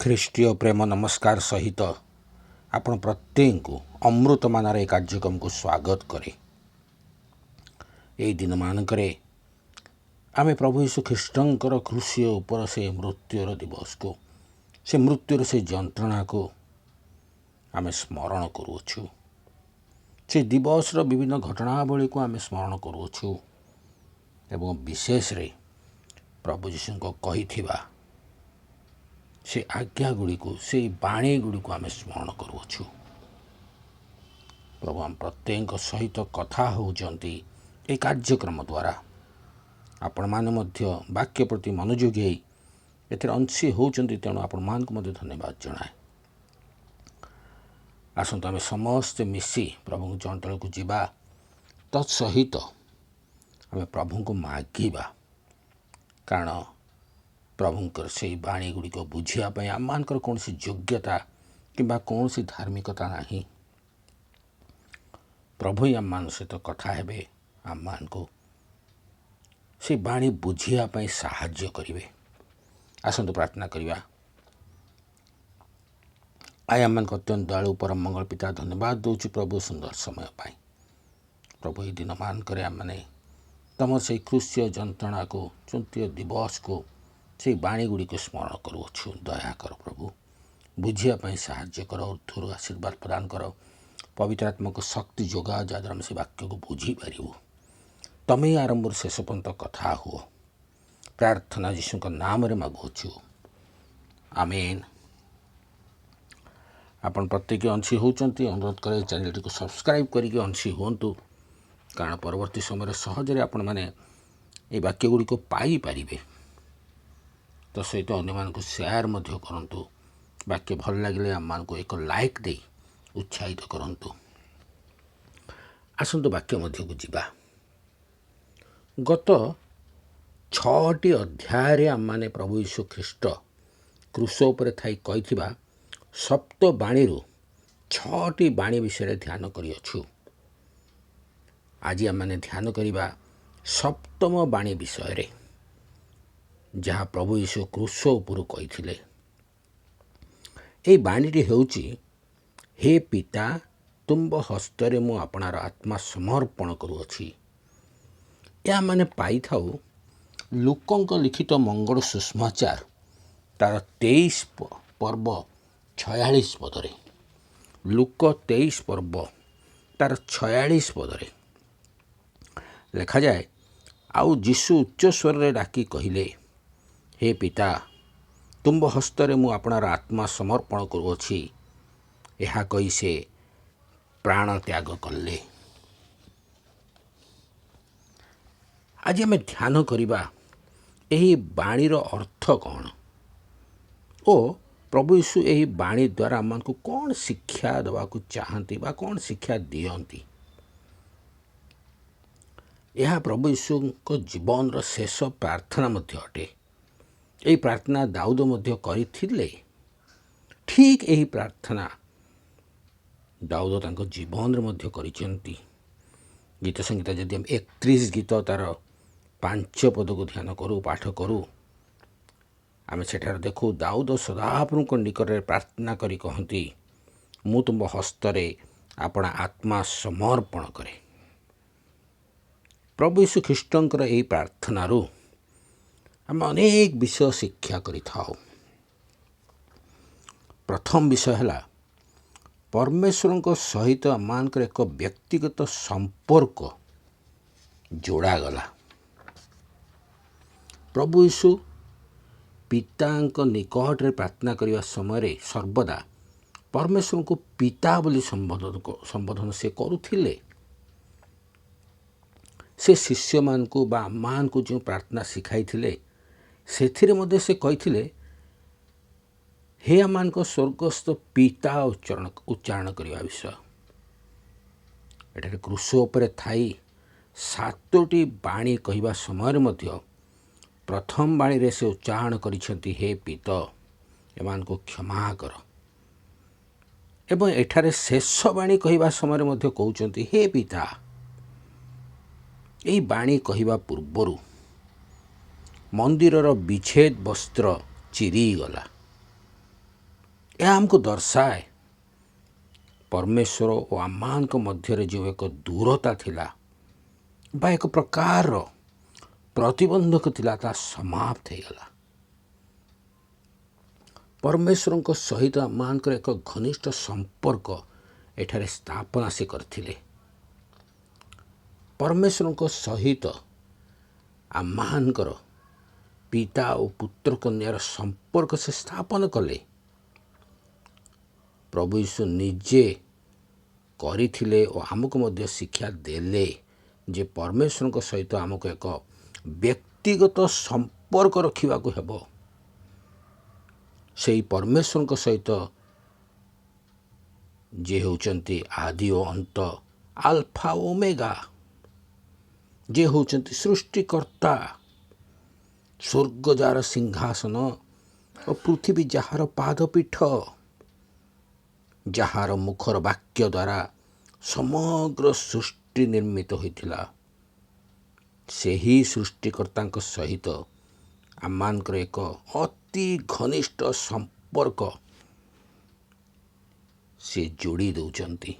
ଖ୍ରୀଷ୍ଟୀୟ ପ୍ରେମ ନମସ୍କାର ସହିତ ଆପଣ ପ୍ରତ୍ୟେକଙ୍କୁ ଅମୃତମାନର ଏ କାର୍ଯ୍ୟକ୍ରମକୁ ସ୍ୱାଗତ କରେ। ଏହି ଦିନମାନଙ୍କରେ ଆମେ ପ୍ରଭୁ ଯୀଶୁ ଖ୍ରୀଷ୍ଟଙ୍କର କ୍ରୁଶ ଉପର ସେ ମୃତ୍ୟୁର ଦିବସକୁ, ସେ ମୃତ୍ୟୁର ସେ ଯନ୍ତ୍ରଣାକୁ ଆମେ ସ୍ମରଣ କରୁଅଛୁ। ସେ ଦିବସର ବିଭିନ୍ନ ଘଟଣାବଳୀକୁ ଆମେ ସ୍ମରଣ କରୁଅଛୁ ଏବଂ ବିଶେଷରେ ପ୍ରଭୁ ଯୀଶୁଙ୍କ କହିଥିବା ସେ ଆଜ୍ଞା ଗୁଡ଼ିକୁ, ସେଇ ବାଣୀ ଗୁଡ଼ିକୁ ଆମେ ସ୍ମରଣ କରୁଅଛୁ। ପ୍ରଭୁ ଆମ ପ୍ରତ୍ୟେକଙ୍କ ସହିତ କଥା ହେଉଛନ୍ତି ଏହି କାର୍ଯ୍ୟକ୍ରମ ଦ୍ୱାରା। ଆପଣମାନେ ମଧ୍ୟ ବାକ୍ୟ ପ୍ରତି ମନୋଯୋଗୀ ହୋଇ ଏଥିରେ ଅଂଶୀ ହେଉଛନ୍ତି, ତେଣୁ ଆପଣମାନଙ୍କୁ ମଧ୍ୟ ଧନ୍ୟବାଦ ଜଣାଏ। ଆସନ୍ତୁ ଆମେ ସମସ୍ତେ ମିଶି ପ୍ରଭୁଙ୍କ ଚରଣତଳକୁ ଯିବା, ତତ୍ସହିତ ଆମେ ପ୍ରଭୁଙ୍କୁ ମାଗିବା, କାରଣ ପ୍ରଭୁଙ୍କର ସେହି ବାଣୀ ଗୁଡ଼ିକ ବୁଝିବା ପାଇଁ ଆମମାନଙ୍କର କୌଣସି ଯୋଗ୍ୟତା କିମ୍ବା କୌଣସି ଧାର୍ମିକତା ନାହିଁ। ପ୍ରଭୁ ହିଁ ଆମମାନଙ୍କ ସହିତ କଥା ହେବେ, ଆମମାନଙ୍କୁ ସେ ବାଣୀ ବୁଝିବା ପାଇଁ ସାହାଯ୍ୟ କରିବେ। ଆସନ୍ତୁ ପ୍ରାର୍ଥନା କରିବା। ଆମମାନଙ୍କ ଅତ୍ୟନ୍ତ ଦୟାଳୁ ପରମ ମଙ୍ଗଳ ପିତା, ଧନ୍ୟବାଦ ଦେଉଛୁ ପ୍ରଭୁ ସୁନ୍ଦର ସମୟ ପାଇଁ। ପ୍ରଭୁ ଏହି ଦିନମାନଙ୍କରେ ଆମମାନେ ତୁମର ସେହି କ୍ରୁଶ ଯନ୍ତ୍ରଣାକୁ, ତୃତୀୟ ଦିବସକୁ, ସେହି ବାଣୀ ଗୁଡ଼ିକୁ ସ୍ମରଣ କରୁଅଛୁ। ଦୟାକର ପ୍ରଭୁ, ବୁଝିବା ପାଇଁ ସାହାଯ୍ୟ କର, ଉର୍ଦ୍ଧ୍ୱରୁ ଆଶୀର୍ବାଦ ପ୍ରଦାନ କର, ପବିତ୍ର ଆତ୍ମାକୁ ଶକ୍ତି ଯୋଗାଅ, ଯାହାଦ୍ୱାରା ଆମେ ସେ ବାକ୍ୟକୁ ବୁଝିପାରିବୁ। ତମେ ଆରମ୍ଭରୁ ଶେଷ ପର୍ଯ୍ୟନ୍ତ କଥା ହୁଅ। ପ୍ରାର୍ଥନା ଯୀଶୁଙ୍କ ନାମରେ ମାଗୁଅଛୁ, ଆମେନ୍। ଆପଣ ପ୍ରତ୍ୟେକ ଅଂଶୀ ହେଉଛନ୍ତି, ଅନୁରୋଧ କରେ ଚ୍ୟାନେଲଟିକୁ ସବସ୍କ୍ରାଇବ୍ କରିକି ଅଂଶୀ ହୁଅନ୍ତୁ, କାରଣ ପରବର୍ତ୍ତୀ ସମୟରେ ସହଜରେ ଆପଣମାନେ ଏହି ବାକ୍ୟ ଗୁଡ଼ିକୁ ପାଇପାରିବେ। ତ ସହିତ ଅନ୍ୟମାନଙ୍କୁ ସେୟାର ମଧ୍ୟ କରନ୍ତୁ। ବାକ୍ୟ ଭଲ ଲାଗିଲେ ଆମମାନଙ୍କୁ ଏକ ଲାଇକ୍ ଦେଇ ଉତ୍ସାହିତ କରନ୍ତୁ। ଆସନ୍ତୁ ବାକ୍ୟ ମଧ୍ୟକୁ ଯିବା। ଗତ 6ଟି ଅଧ୍ୟାୟରେ ଆମମାନେ ପ୍ରଭୁ ଯୀଶୁ ଖ୍ରୀଷ୍ଟ କ୍ରୁଶ ଉପରେ ଥାଇ କହିଥିବା ସପ୍ତ ବାଣୀରୁ 6ଟି ବାଣୀ ବିଷୟରେ ଧ୍ୟାନ କରିଅଛୁ। ଆଜି ଆମମାନେ ଧ୍ୟାନ କରିବା ସପ୍ତମ ବାଣୀ ବିଷୟରେ, ଯାହା ପ୍ରଭୁ ଯୀଶୁ କ୍ରୁଶ ଉପରୁ କହିଥିଲେ। ଏହି ବାଣୀଟି ହେଉଛି, ହେ ପିତା, ତୁମ୍ଭ ହସ୍ତରେ ମୁଁ ଆପଣାର ଆତ୍ମା ସମର୍ପଣ କରୁଅଛି। ଏହା ମାନେ ପାଇଥାଉ ଲୁକଙ୍କ ଲିଖିତ ମଙ୍ଗଳ ସୁଷମାଚାର ତାର 23 ପର୍ବ 46 ପଦରେ। ଲୁକ 23 ପର୍ବ ତାର 46 ପଦରେ ଲେଖାଯାଏ, ଆଉ ଯୀଶୁ ଉଚ୍ଚ ସ୍ୱରରେ ଡାକି କହିଲେ, ହେ ପିତା, ତୁମ୍ଭ ହସ୍ତରେ ମୁଁ ଆପଣାର ଆତ୍ମା ସମର୍ପଣ କରୁଅଛି। ଏହା କହି ସେ ପ୍ରାଣ ତ୍ୟାଗ କଲେ। ଆଜି ଆମେ ଧ୍ୟାନ କରିବା ଏହି ବାଣୀର ଅର୍ଥ କ'ଣ ଓ ପ୍ରଭୁ ଯୀଶୁ ଏହି ବାଣୀ ଦ୍ୱାରା ଆମମାନଙ୍କୁ କ'ଣ ଶିକ୍ଷା ଦେବାକୁ ଚାହାନ୍ତି ବା କ'ଣ ଶିକ୍ଷା ଦିଅନ୍ତି। ଏହା ପ୍ରଭୁ ଯୀଶୁଙ୍କ ଜୀବନର ଶେଷ ପ୍ରାର୍ଥନା ମଧ୍ୟ ଅଟେ। ଏହି ପ୍ରାର୍ଥନା ଦାଉଦ ମଧ୍ୟ କରିଥିଲେ। ଠିକ୍ ଏହି ପ୍ରାର୍ଥନା ଦାଉଦ ତାଙ୍କ ଜୀବନରେ ମଧ୍ୟ କରିଛନ୍ତି। ଗୀତ ସଂଗୀତ ଯଦି ଆମେ 31 ଗୀତ ତାର 5 ପଦକୁ ଧ୍ୟାନ କରୁ, ପାଠ କରୁ, ଆମେ ସେଠାରେ ଦେଖୁ ଦାଉଦ ସଦାପ୍ରଭୁଙ୍କ ନିକଟରେ ପ୍ରାର୍ଥନା କରି କହନ୍ତି, ମୁଁ ତୁମ ହସ୍ତରେ ଆପଣା ଆତ୍ମା ସମର୍ପଣ କରେ। ପ୍ରଭୁ ଯୀଶୁ ଖ୍ରୀଷ୍ଟଙ୍କର ଏହି ପ୍ରାର୍ଥନାରୁ ଆମେ ଅନେକ ବିଷୟ ଶିକ୍ଷା କରିଥାଉ। ପ୍ରଥମ ବିଷୟ ହେଲା, ପରମେଶ୍ୱରଙ୍କ ସହିତ ଆମମାନଙ୍କର ଏକ ବ୍ୟକ୍ତିଗତ ସମ୍ପର୍କ ଯୋଡ଼ାଗଲା। ପ୍ରଭୁ ଯୀଶୁ ପିତାଙ୍କ ନିକଟରେ ପ୍ରାର୍ଥନା କରିବା ସମୟରେ ସର୍ବଦା ପରମେଶ୍ୱରଙ୍କୁ ପିତା ବୋଲି ସମ୍ବୋଧନ ସେ କରୁଥିଲେ। ସେ ଶିଷ୍ୟମାନଙ୍କୁ ବା ଆମମାନଙ୍କୁ ଯେଉଁ ପ୍ରାର୍ଥନା ଶିଖାଇଥିଲେ, ସେଥିରେ ମଧ୍ୟ ସେ କହିଥିଲେ, ହେ ଆମମାନଙ୍କ ସ୍ୱର୍ଗସ୍ଥ ପିତା ଉଚ୍ଚାରଣ କରିବା ବିଷୟ। ଏଠାରେ କ୍ରୁଶ ଉପରେ ଥାଇ 7ଟି ବାଣୀ କହିବା ସମୟରେ ମଧ୍ୟ ପ୍ରଥମ ବାଣୀରେ ସେ ଉଚ୍ଚାରଣ କରିଛନ୍ତି, ହେ ପିତା, ଏମାନଙ୍କୁ କ୍ଷମା କର। ଏବଂ ଏଠାରେ ଶେଷ ବାଣୀ କହିବା ସମୟରେ ମଧ୍ୟ କହୁଛନ୍ତି, ହେ ପିତା। ଏହି ବାଣୀ କହିବା ପୂର୍ବରୁ ମନ୍ଦିରର ବିଚ୍ଛେଦ ବସ୍ତ୍ର ଚିରିଗଲା। ଏହା ଆମକୁ ଦର୍ଶାଏ परमेश्वर ଓ ଆମମାନଙ୍କ ମଧ୍ୟରେ ଯେଉଁ ଏକ ଦୂରତା ଥିଲା ବା ଏକ ପ୍ରକାରର ପ୍ରତିବନ୍ଧକ ଥିଲା ତାହା ସମାପ୍ତ ହୋଇଗଲା। परमेश्वरଙ୍କ ସହିତ ଆମମାନଙ୍କର ଏକ ଘନିଷ୍ଠ ସମ୍ପର୍କ ଏଠାରେ ସ୍ଥାପନା ସେ କରିଥିଲେ। परमेश्वरଙ୍କ ସହିତ ଆମମାନଙ୍କର ପିତା ଓ ପୁତ୍ର କନ୍ୟାର ସମ୍ପର୍କ ସେ ସ୍ଥାପନ କଲେ। प्रभु यीशु निजे କରିଥିଲେ ଓ ଆମକୁ ମଧ୍ୟ ଶିକ୍ଷା ଦେଲେ ଯେ परमेश्वरଙ୍କ ସହିତ ଆମକୁ ଏକ ବ୍ୟକ୍ତିଗତ ସମ୍ପର୍କ ରଖିବାକୁ ହେବ। ସେହି परमेश्वरଙ୍କ ସହିତ ଯିଏ ହେଉଛନ୍ତି ଆଦି ଓ ଅନ୍ତ, ଆଲଫା ଓମେଗା, ଯିଏ ହେଉଛନ୍ତି ସୃଷ୍ଟିକର୍ତ୍ତା, ସ୍ୱର୍ଗ ଯାହାର ସିଂହାସନ ଓ ପୃଥିବୀ ଯାହାର ପାଦପୀଠ, ଯାହାର ମୁଖର ବାକ୍ୟ ଦ୍ୱାରା ସମଗ୍ର ସୃଷ୍ଟି ନିର୍ମିତ ହୋଇଥିଲା, ସେହି ସୃଷ୍ଟିକର୍ତ୍ତାଙ୍କ ସହିତ ଆମମାନଙ୍କର ଏକ ଅତି ଘନିଷ୍ଠ ସମ୍ପର୍କ ସେ ଯୋଡ଼ି ଦେଉଛନ୍ତି।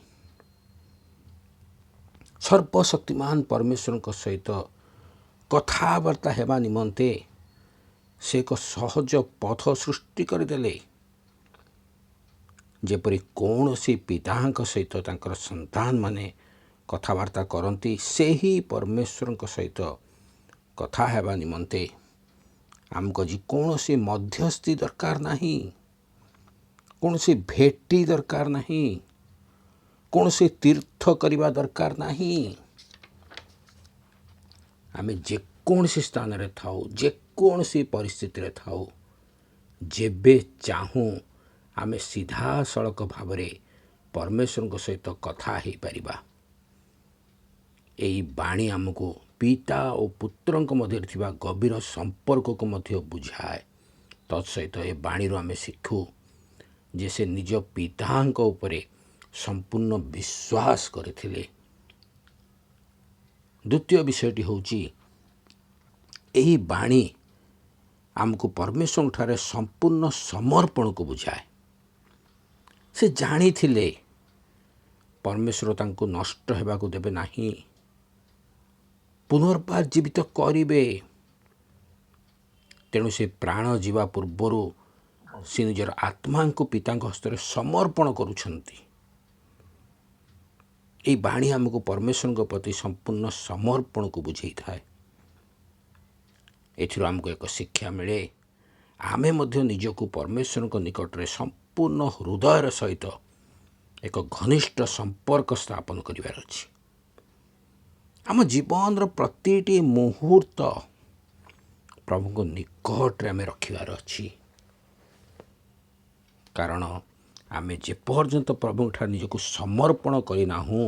ସର୍ବଶକ୍ତିମାନ परमेश्वरଙ୍କ ସହିତ କଥାବାର୍ତ୍ତା ହେବା ନିମନ୍ତେ ସେ ଏକ ସହଜ ପଥ ସୃଷ୍ଟି କରିଦେଲେ। ଯେପରି କୌଣସି ପିତାଙ୍କ ସହିତ ତାଙ୍କର ସନ୍ତାନମାନେ କଥାବାର୍ତ୍ତା କରନ୍ତି, ସେହି परमेश्वरଙ୍କ ସହିତ କଥା ହେବା ନିମନ୍ତେ ଆମକୁ ଆଜି କୌଣସି ମଧ୍ୟସ୍ଥି ଦରକାର ନାହିଁ, କୌଣସି ଭେଟି ଦରକାର ନାହିଁ, କୌଣସି ତୀର୍ଥ କରିବା ଦରକାର ନାହିଁ। ଆମେ ଯେକୌଣସି ସ୍ଥାନରେ ଥାଉ, ଯେକୌଣସି ପରିସ୍ଥିତିରେ ଥାଉ, ଯେବେ ଚାହୁଁ ଆମେ ସିଧାସଳଖ ଭାବରେ परमेश्वरଙ୍କ ସହିତ କଥା ହୋଇପାରିବା। ଏହି ବାଣୀ ଆମକୁ ପିତା ଓ ପୁତ୍ରଙ୍କ ମଧ୍ୟରେ ଥିବା ଗଭୀର ସମ୍ପର୍କକୁ ମଧ୍ୟ ବୁଝାଏ। ତତ୍ସହିତ ଏ ବାଣୀରୁ ଆମେ ଶିଖୁ ଯେ ସେ ନିଜ ପିତାଙ୍କ ଉପରେ ସମ୍ପୂର୍ଣ୍ଣ ବିଶ୍ୱାସ କରିଥିଲେ। ଦ୍ୱିତୀୟ ବିଷୟଟି ହେଉଛି ଏହି ବାଣୀ ଆମକୁ परमेश्वरଙ୍କଠାରେ ସମ୍ପୂର୍ଣ୍ଣ ସମର୍ପଣକୁ ବୁଝାଏ। ସେ ଜାଣିଥିଲେ परमेश्वर ତାଙ୍କୁ ନଷ୍ଟ ହେବାକୁ ଦେବେ ନାହିଁ, ପୁନର୍ବାର ଜୀବିତ କରିବେ। ତେଣୁ ସେ ପ୍ରାଣ ଯିବା ପୂର୍ବରୁ ସେ ନିଜର ଆତ୍ମାଙ୍କୁ ପିତାଙ୍କ ହସ୍ତରେ ସମର୍ପଣ କରୁଛନ୍ତି। ଏହି ବାଣୀ ଆମକୁ परमेश्वरଙ୍କ ପ୍ରତି ସମ୍ପୂର୍ଣ୍ଣ ସମର୍ପଣକୁ ବୁଝେଇଥାଏ। ଏଥିରୁ ଆମକୁ ଏକ ଶିକ୍ଷା ମିଳେ, ଆମେ ମଧ୍ୟ ନିଜକୁ परमेश्वरଙ୍କ ନିକଟରେ ସମ୍ପୂର୍ଣ୍ଣ ହୃଦୟର ସହିତ ଏକ ଘନିଷ୍ଠ ସମ୍ପର୍କ ସ୍ଥାପନ କରିବାର ଅଛି। ଆମ ଜୀବନର ପ୍ରତିଟି ମୁହୂର୍ତ୍ତ ପ୍ରଭୁଙ୍କ ନିକଟରେ ଆମେ ରଖିବାର ଅଛି। କାରଣ ଆମେ ଯେପର୍ଯ୍ୟନ୍ତ ପ୍ରଭୁଙ୍କଠାରେ ନିଜକୁ ସମର୍ପଣ କରିନାହୁଁ,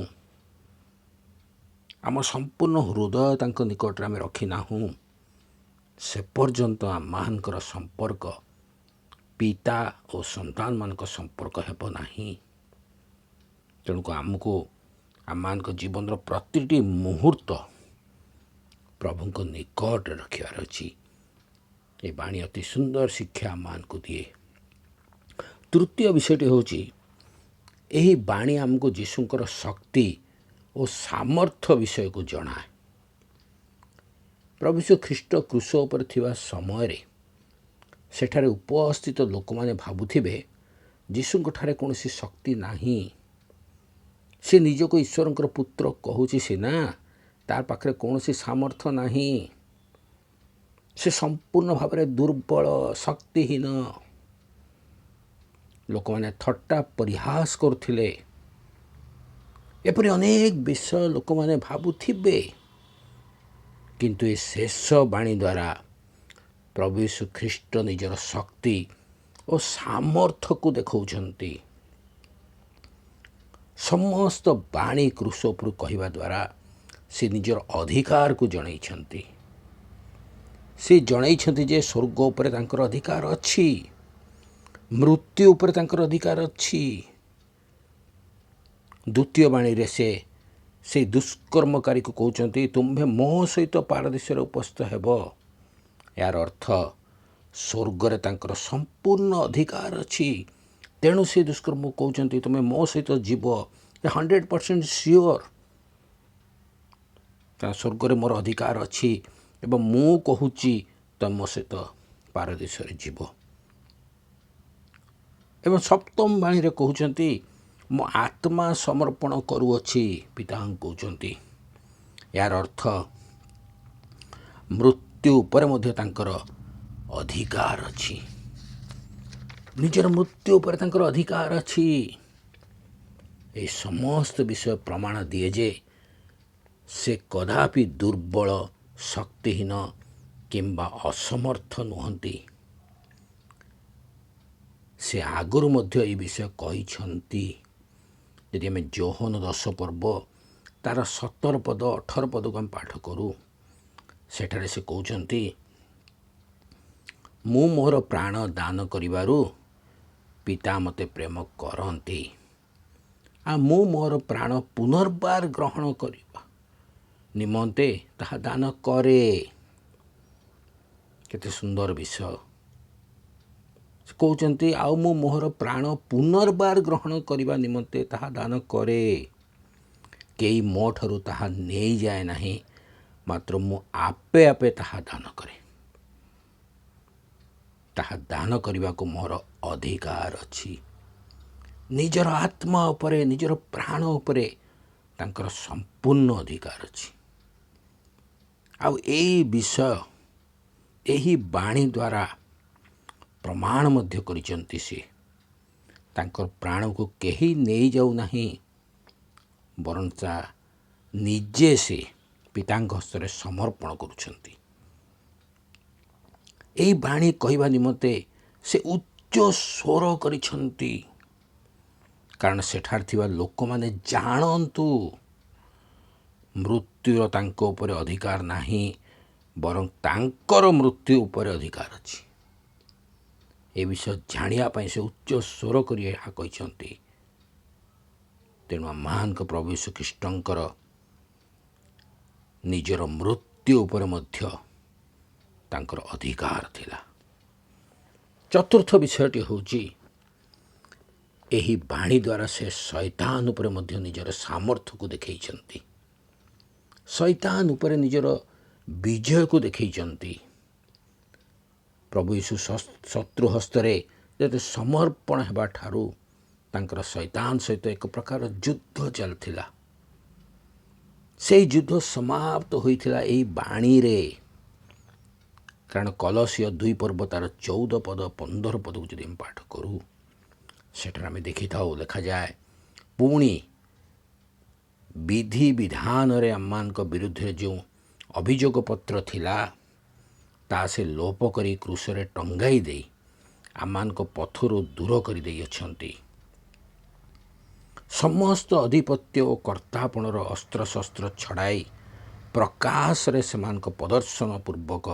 ଆମ ସମ୍ପୂର୍ଣ୍ଣ ହୃଦୟ ତାଙ୍କ ନିକଟରେ ଆମେ ରଖିନାହୁଁ, ସେ ପର୍ଯ୍ୟନ୍ତ ଆମମାନଙ୍କର ସମ୍ପର୍କ ପିତା ଓ ସନ୍ତାନମାନଙ୍କ ସମ୍ପର୍କ ହେବ ନାହିଁ। ତେଣୁ ଆମକୁ ଆମମାନଙ୍କ ଜୀବନର ପ୍ରତିଟି ମୁହୂର୍ତ୍ତ ପ୍ରଭୁଙ୍କ ନିକଟରେ ରଖିବାର ଅଛି। ଏ ବାଣୀ ଅତି ସୁନ୍ଦର ଶିକ୍ଷା ଆମମାନଙ୍କୁ ଦିଏ। ତୃତୀୟ ବିଷୟଟି ହେଉଛି ଏହି ବାଣୀ ଆମକୁ ଯୀଶୁଙ୍କର ଶକ୍ତି ଓ ସାମର୍ଥ୍ୟ ବିଷୟକୁ ଜଣାଏ। ପ୍ରଭୁ ଯୀଶୁ ଖ୍ରୀଷ୍ଟ କ୍ରୁଶ ଉପରେ ଥିବା ସମୟରେ ସେଠାରେ ଉପସ୍ଥିତ ଲୋକମାନେ ଭାବୁଥିବେ ଯୀଶୁଙ୍କଠାରେ କୌଣସି ଶକ୍ତି ନାହିଁ। ସେ ନିଜକୁ ଈଶ୍ୱରଙ୍କର ପୁତ୍ର କହୁଛି ସିନା, ତା ପାଖରେ କୌଣସି ସାମର୍ଥ୍ୟ ନାହିଁ, ସେ ସମ୍ପୂର୍ଣ୍ଣ ଭାବରେ ଦୁର୍ବଳ, ଶକ୍ତିହୀନ। ଲୋକମାନେ ଥଟ୍ଟା ପରିହାସ କରୁଥିଲେ। ଏପରି ଅନେକ ବିଷୟ ଲୋକମାନେ ଭାବୁଥିବେ। କିନ୍ତୁ ଏ ଶେଷ ବାଣୀ ଦ୍ୱାରା ପ୍ରଭୁ ଯୀଶୁ ଖ୍ରୀଷ୍ଟ ନିଜର ଶକ୍ତି ଓ ସାମର୍ଥ୍ୟକୁ ଦେଖାଉଛନ୍ତି। ସମସ୍ତ ବାଣୀ କ୍ରୁଶ ଉପରୁ କହିବା ଦ୍ୱାରା ସେ ନିଜର ଅଧିକାରକୁ ଜଣାଇଛନ୍ତି। ସେ ଜଣାଇଛନ୍ତି ଯେ ସ୍ୱର୍ଗ ଉପରେ ତାଙ୍କର ଅଧିକାର ଅଛି, ମୃତ୍ୟୁ ଉପରେ ତାଙ୍କର ଅଧିକାର ଅଛି। ଦ୍ୱିତୀୟ ବାଣୀରେ ସେ ସେଇ ଦୁଷ୍କର୍ମକାରୀକୁ କହୁଛନ୍ତି, ତୁମ୍ଭେ ମୋ ସହିତ ପାରଦୀସରେ ଉପସ୍ଥିତ ହେବ। ଏହାର ଅର୍ଥ ସ୍ୱର୍ଗରେ ତାଙ୍କର ସମ୍ପୂର୍ଣ୍ଣ ଅଧିକାର ଅଛି। ତେଣୁ ସେ ଦୁଷ୍କର୍ମ କହୁଛନ୍ତି ତୁମେ ମୋ ସହିତ ଯିବ, ଏ 100% ସିଓର। କାରଣ ସ୍ୱର୍ଗରେ ମୋର ଅଧିକାର ଅଛି ଏବଂ ମୁଁ କହୁଛି ତୁମେ ମୋ ସହିତ ପାରଦୀସରେ ଯିବ। ଏବଂ ସପ୍ତମ ବାଣୀରେ କହୁଛନ୍ତି ମୋ ଆତ୍ମା ସମର୍ପଣ କରୁଅଛି, ପିତାଙ୍କୁ କହୁଛନ୍ତି। ଏହାର ଅର୍ଥ ମୃତ୍ୟୁ ଉପରେ ମଧ୍ୟ ତାଙ୍କର ଅଧିକାର ଅଛି। ନିଜର ମୃତ୍ୟୁ ଉପରେ ତାଙ୍କର ଅଧିକାର ଅଛି। ଏହି ସମସ୍ତ ବିଷୟ ପ୍ରମାଣ ଦିଏ ଯେ ସେ କଦାପି ଦୁର୍ବଳ, ଶକ୍ତିହୀନ କିମ୍ବା ଅସମର୍ଥ ନୁହନ୍ତି। ସେ ଆଗରୁ ମଧ୍ୟ ଏହି ବିଷୟ କହିଛନ୍ତି। ଯଦି ଆମେ ଯୋହନ 10 ପର୍ବ ତାର 17 ପଦ 18 ପଦକୁ ଆମେ ପାଠ କରୁ, ସେଠାରେ ସେ କହୁଛନ୍ତି ମୁଁ ମୋର ପ୍ରାଣ ଦାନ କରିବାରୁ ପିତା ମୋତେ ପ୍ରେମ କରନ୍ତି, ଆଉ ମୁଁ ମୋର ପ୍ରାଣ ପୁନର୍ବାର ଗ୍ରହଣ କରିବା ନିମନ୍ତେ ତାହା ଦାନ କରେ। କେତେ ସୁନ୍ଦର ବିଷୟ। ସେ କହୁଛନ୍ତି ଆଉ ମୁଁ ମୋର ପ୍ରାଣ ପୁନର୍ବାର ଗ୍ରହଣ କରିବା ନିମନ୍ତେ ତାହା ଦାନ କରେ। କେହି ମୋ ଠାରୁ ତାହା ନେଇଯାଏ ନାହିଁ, ମାତ୍ର ମୁଁ ଆପେ ଆପେ ତାହା ଦାନ କରେ। ତାହା ଦାନ କରିବାକୁ ମୋର ଅଧିକାର ଅଛି। ନିଜର ଆତ୍ମା ଉପରେ, ନିଜର ପ୍ରାଣ ଉପରେ ତାଙ୍କର ସମ୍ପୂର୍ଣ୍ଣ ଅଧିକାର ଅଛି। ଆଉ ଏହି ବିଷୟ, ଏହି ବାଣୀ ଦ୍ୱାରା ପ୍ରମାଣ ମଧ୍ୟ କରିଛନ୍ତି ସେ ତାଙ୍କର ପ୍ରାଣକୁ କେହି ନେଇଯାଉ ନାହିଁ, ବରଂ ନିଜେ ସେ ପିତାଙ୍କ ହସ୍ତରେ ସମର୍ପଣ କରୁଛନ୍ତି। ଏହି ବାଣୀ କହିବା ନିମନ୍ତେ ସେ ଉଚ୍ଚ ସ୍ୱର କରିଛନ୍ତି, କାରଣ ସେଠାରେ ଥିବା ଲୋକମାନେ ଜାଣନ୍ତୁ ମୃତ୍ୟୁର ତାଙ୍କ ଉପରେ ଅଧିକାର ନାହିଁ, ବରଂ ତାଙ୍କର ମୃତ୍ୟୁ ଉପରେ ଅଧିକାର ଅଛି। ଏ ବିଷୟ ଜାଣିବା ପାଇଁ ସେ ଉଚ୍ଚ ସ୍ୱର କରି ଏହା କହିଛନ୍ତି। ତେଣୁ ମହାନଙ୍କ ପ୍ରଭୁ ଯୀଶୁ ଖ୍ରୀଷ୍ଟଙ୍କର ନିଜର ମୃତ୍ୟୁ ଉପରେ ମଧ୍ୟ ତାଙ୍କର ଅଧିକାର ଥିଲା। ଚତୁର୍ଥ ବିଷୟଟି ହେଉଛି ଏହି ବାଣୀ ଦ୍ୱାରା ସେ ଶୈତାନ ଉପରେ ମଧ୍ୟ ନିଜର ସାମର୍ଥ୍ୟକୁ ଦେଖାଇଛନ୍ତି। ଶୈତାନ ଉପରେ ନିଜର ବିଜୟକୁ ଦେଖାଇଛନ୍ତି। ପ୍ରଭୁ ଯୀଶୁ ଶତ୍ରୁ ହସ୍ତରେ ଯେତେ ସମର୍ପଣ ହେବା ଠାରୁ ତାଙ୍କର ଶୈତାନ ସହିତ ଏକ ପ୍ରକାର ଯୁଦ୍ଧ ଚାଲିଥିଲା। ସେହି ଯୁଦ୍ଧ ସମାପ୍ତ ହୋଇଥିଲା ଏହି ବାଣୀରେ। କାରଣ କଲସିୟ 2 ପର୍ବ ତାର 14 ପଦ 15 ପଦକୁ ଯଦି ଆମେ ପାଠ କରୁ, ସେଠାରେ ଆମେ ଦେଖିଥାଉ, ଲେଖାଯାଏ ପୁଣି ବିଧି ବିଧାନରେ ଆମମାନଙ୍କ ବିରୁଦ୍ଧରେ ଯେଉଁ ଅଭିଯୋଗ ପତ୍ର ଥିଲା, ତାହା ସେ ଲୋପ କରି କ୍ରୁଶରେ ଟଙ୍ଗାଇ ଦେଇ ଆମମାନଙ୍କ ପଥରୁ ଦୂର କରିଦେଇଅଛନ୍ତି। ସମସ୍ତ ଅଧିପତ୍ୟ ଓ କର୍ତ୍ତାପଣର ଅସ୍ତ୍ରଶସ୍ତ୍ର ଛଡ଼ାଇ ପ୍ରକାଶରେ ସେମାନଙ୍କ ପ୍ରଦର୍ଶନ ପୂର୍ବକ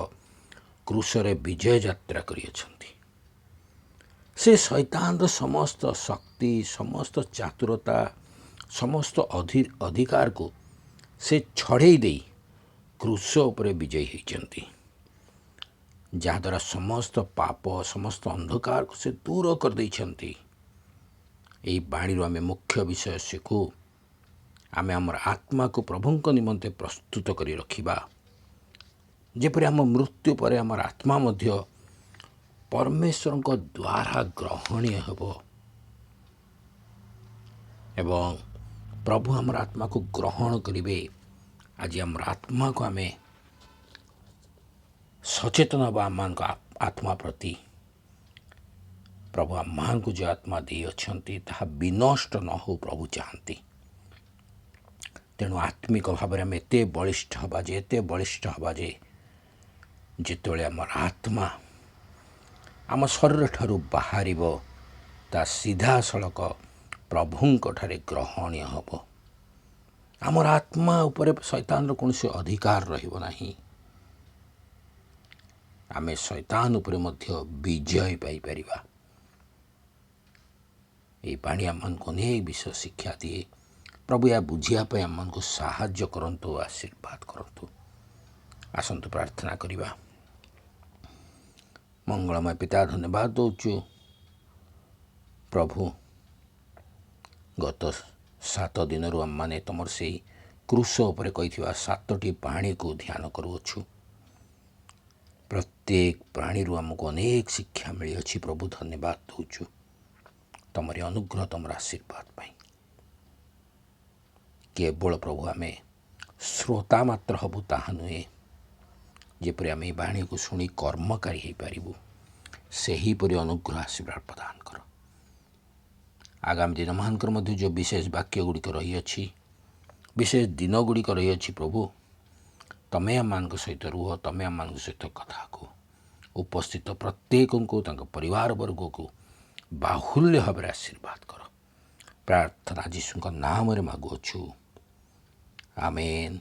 କ୍ରୁଶରେ ବିଜୟ ଯାତ୍ରା କରିଅଛନ୍ତି। ସେ ଶୈତାନର ସମସ୍ତ ଶକ୍ତି, ସମସ୍ତ ଚାତୁରତା, ସମସ୍ତ ଅଧିକାରକୁ ସେ ଛଡ଼େଇ ଦେଇ କ୍ରୁଶ ଉପରେ ବିଜୟୀ ହୋଇଛନ୍ତି, ଯାହାଦ୍ୱାରା ସମସ୍ତ ପାପ, ସମସ୍ତ ଅନ୍ଧକାରକୁ ସେ ଦୂର କରିଦେଇଛନ୍ତି। ଏହି ବାଣୀରୁ ଆମେ ମୁଖ୍ୟ ବିଷୟ ଶିଖୁ, ଆମେ ଆମର ଆତ୍ମାକୁ ପ୍ରଭୁଙ୍କ ନିମନ୍ତେ ପ୍ରସ୍ତୁତ କରି ରଖିବା, ଯେପରି ଆମ ମୃତ୍ୟୁ ପରେ ଆମର ଆତ୍ମା ମଧ୍ୟ ପରମେଶ୍ୱରଙ୍କ ଦ୍ୱାରା ଗ୍ରହଣୀୟ ହେବ ଏବଂ ପ୍ରଭୁ ଆମର ଆତ୍ମାକୁ ଗ୍ରହଣ କରିବେ। ଆଜି ଆମର ଆତ୍ମାକୁ ଆମେ ସଚେତନ ହେବା ଆମମାନଙ୍କ ଆତ୍ମା ପ୍ରତି। ପ୍ରଭୁ ଆମମାନଙ୍କୁ ଯେଉଁ ଆତ୍ମା ଦେଇଅଛନ୍ତି ତାହା ବିନଷ୍ଟ ନ ହେଉ ପ୍ରଭୁ ଚାହାନ୍ତି। ତେଣୁ ଆତ୍ମିକ ଭାବରେ ଆମେ ଏତେ ବଳିଷ୍ଠ ହେବା ଯେ ଯେତେବେଳେ ଆମର ଆତ୍ମା ଆମ ଶରୀରଠାରୁ ବାହାରିବ, ତା ସିଧାସଳଖ ପ୍ରଭୁଙ୍କଠାରେ ଗ୍ରହଣୀୟ ହେବ। ଆମର ଆତ୍ମା ଉପରେ ଶୈତାନର କୌଣସି ଅଧିକାର ରହିବ ନାହିଁ। ଆମେ ଶୈତାନ ଉପରେ ମଧ୍ୟ ବିଜୟ ପାଇପାରିବା। ଏହି ବାଣୀ ଆମମାନଙ୍କୁ ଅନେକ ବିଷୟ ଶିକ୍ଷା ଦିଏ। ପ୍ରଭୁ ଏହା ବୁଝିବା ପାଇଁ ଆମମାନଙ୍କୁ ସାହାଯ୍ୟ କରନ୍ତୁ, ଆଶୀର୍ବାଦ କରନ୍ତୁ। ଆସନ୍ତୁ ପ୍ରାର୍ଥନା କରିବା। ମଙ୍ଗଳମୟ ପିତା, ଧନ୍ୟବାଦ ଦେଉଛୁ ପ୍ରଭୁ, ଗତ 7 ଦିନରୁ ଆମମାନେ ତୁମର ସେଇ କୃଷ ଉପରେ କହିଥିବା 7ଟି ବାଣୀକୁ ଧ୍ୟାନ କରୁଅଛୁ। ପ୍ରତ୍ୟେକ ପ୍ରାଣୀରୁ ଆମକୁ ଅନେକ ଶିକ୍ଷା ମିଳିଅଛି। ପ୍ରଭୁ, ଧନ୍ୟବାଦ ଦେଉଛୁ ତୁମରି ଅନୁଗ୍ରହ, ତୁମର ଆଶୀର୍ବାଦ ପାଇଁ। କେବଳ ପ୍ରଭୁ ଆମେ ଶ୍ରୋତା ମାତ୍ର ହେବୁ ତାହା ନୁହେଁ, ଯେପରି ଆମେ ଏହି ବାଣୀକୁ ଶୁଣି କର୍ମକାରୀ ହୋଇପାରିବୁ, ସେହିପରି ଅନୁଗ୍ରହ ଆଶୀର୍ବାଦ ପ୍ରଦାନ କର। ଆଗାମୀ ଦିନମାନଙ୍କର ମଧ୍ୟ ଯେଉଁ ବିଶେଷ ବାକ୍ୟ ଗୁଡ଼ିକ ରହିଅଛି, ବିଶେଷ ଦିନ ଗୁଡ଼ିକ ରହିଅଛି, ପ୍ରଭୁ ତୁମେ ଆମମାନଙ୍କ ସହିତ ରୁହ, ତୁମେ ଆମମାନଙ୍କ ସହିତ କଥା କୁହ। ଉପସ୍ଥିତ ପ୍ରତ୍ୟେକଙ୍କୁ, ତାଙ୍କ ପରିବାର ବର୍ଗକୁ ବାହୁଲ୍ୟ ଭାବରେ ଆଶୀର୍ବାଦ କର। ପ୍ରାର୍ଥନା ଯୀଶୁଙ୍କ ନାମରେ ମାଗୁଅଛୁ, ଆମେନ୍।